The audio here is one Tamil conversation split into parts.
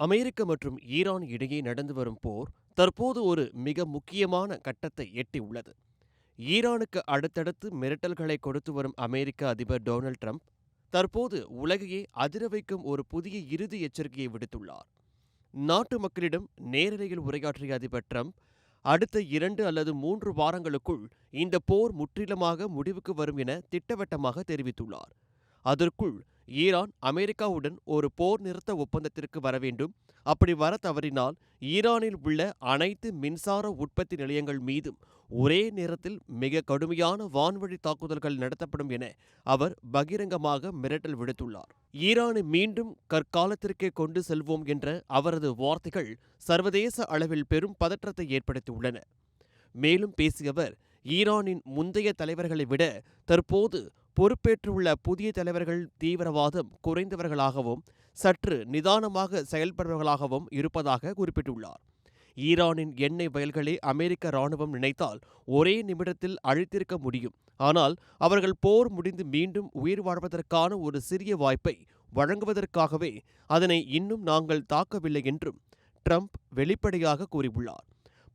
அமெரிக்க மற்றும் ஈரான் இடையே நடந்து வரும் போர் தற்போது ஒரு மிக முக்கியமான கட்டத்தை எட்டியுள்ளது. ஈரானுக்கு அடுத்தடுத்து மிரட்டல்களை கொடுத்து வரும் அமெரிக்க அதிபர் டொனால்ட் ட்ரம்ப் தற்போது உலகையே அதிர வைக்கும் ஒரு புதிய இறுதி எச்சரிக்கையை விடுத்துள்ளார். நாட்டு மக்களிடம் நேரலையில் உரையாற்றிய அதிபர் ட்ரம்ப் அடுத்த 2 அல்லது 3 வாரங்களுக்குள் இந்த போர் முற்றிலுமாக முடிவுக்கு வரும் என திட்டவட்டமாக தெரிவித்துள்ளார். அதற்குள் ஈரான் அமெரிக்காவுடன் ஒரு போர் நிறுத்த ஒப்பந்தத்திற்கு வர வேண்டும். அப்படி வர தவறினால் ஈரானில் உள்ள அனைத்து மின்சார உற்பத்தி நிலையங்கள் மீதும் ஒரே நேரத்தில் மிக கடுமையான வான்வழி தாக்குதல்கள் நடத்தப்படும் என அவர் பகிரங்கமாக மிரட்டல் விடுத்துள்ளார். ஈரானை மீண்டும் கற்காலத்திற்கே கொண்டு செல்வோம் என்ற அவரது வார்த்தைகள் சர்வதேச அளவில் பெரும் பதற்றத்தை ஏற்படுத்தியுள்ளன. மேலும் பேசிய அவர், ஈரானின் முந்தைய தலைவர்களை விட தற்போது பொறுப்பேற்றுள்ள புதிய தலைவர்கள் தீவிரவாதம் குறைந்தவர்களாகவும் சற்று நிதானமாக செயல்படுபவர்களாகவும் இருப்பதாக குறிப்பிட்டுள்ளார். ஈரானின் எண்ணெய் வயல்களை அமெரிக்க இராணுவம் நினைத்தால் ஒரே நிமிடத்தில் அழித்திருக்க முடியும். ஆனால் அவர்கள் போர் முடிந்து மீண்டும் உயிர் வாழ்வதற்கான ஒரு சிறிய வாய்ப்பை வழங்குவதற்காகவே அதனை இன்னும் நாங்கள் தாக்கவில்லை என்றும் ட்ரம்ப் வெளிப்படையாக கூறியுள்ளார்.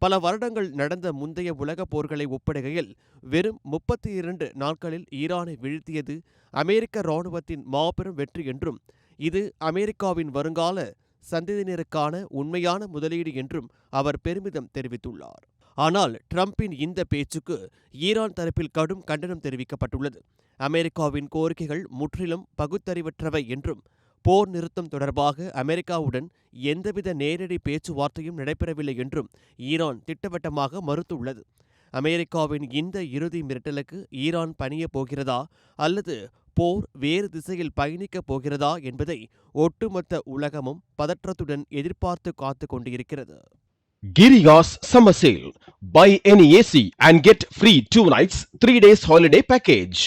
பல வருடங்கள் நடந்த முந்தைய உலகப் போர்களை ஒப்பிடுகையில் வெறும் 32 நாட்களில் ஈரானை வீழ்த்தியது அமெரிக்க இராணுவத்தின் மாபெரும் வெற்றி என்றும் இது அமெரிக்காவின் வருங்கால சந்ததியினருக்கான உண்மையான முதலீடு என்றும் அவர் பெருமிதம் தெரிவித்துள்ளார். ஆனால் ட்ரம்பின் இந்த பேச்சுக்கு ஈரான் தரப்பில் கடும் கண்டனம் தெரிவிக்கப்பட்டுள்ளது. அமெரிக்காவின் கோரிக்கைகள் முற்றிலும் பகுத்தறிவற்றவை என்றும் போர் நிறுத்தம் தொடர்பாக அமெரிக்காவுடன் எந்தவித நேரடி பேச்சுவார்த்தையும் நடைபெறவில்லை என்றும் ஈரான் திட்டவட்டமாக மறுத்துள்ளது. அமெரிக்காவின் இந்த இறுதி மிரட்டலுக்கு ஈரான் பணியப் போகிறதா அல்லது போர் வேறு திசையில் பயணிக்கப் போகிறதா என்பதை ஒட்டுமொத்த உலகமும் பதற்றத்துடன் எதிர்பார்த்து காத்து கொண்டிருக்கிறது. Giriya's summer sale. Buy any AC and get free 2 nights, 3 days holiday package.